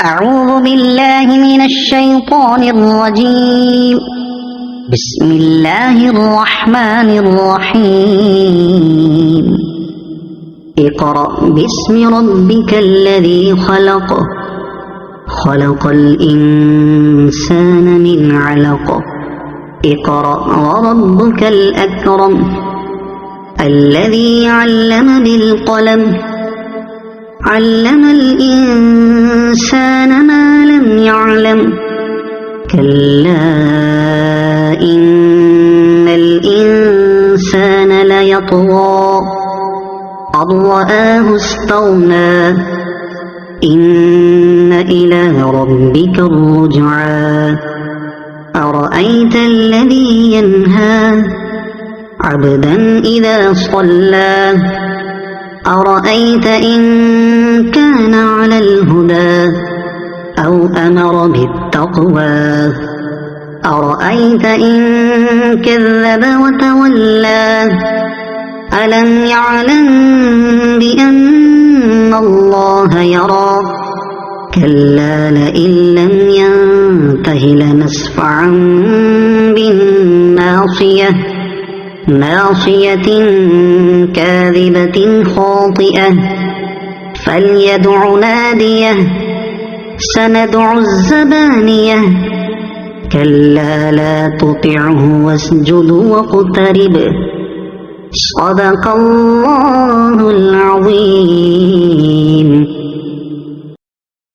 أعوذ بالله من الشيطان الرجيم. بسم الله الرحمن الرحيم. اقرأ باسم ربك الذي خلق. خلق الإنسان من علق. اقرأ وربك الأكرم الذي علم بالقلم. علم الإنسان ما لم يعلم. كلا إن الإنسان ليطغى أن رآه استغنى. إن إلى ربك الرجعى. أرأيت الذي ينهى عبدا إذا صلى. أرأيت إن كان على الهدى أو أمر بالتقوى. أرأيت إن كذب وتولى. ألم يعلم بأن الله يرى. كلا لئن لم ينته لنسفعا بالناصية. ناصية كاذبة خاطئة. فليدع ناديه. سندع الزبانية. كلا لا تطعه واسجد واقترب. صدق الله العظيم.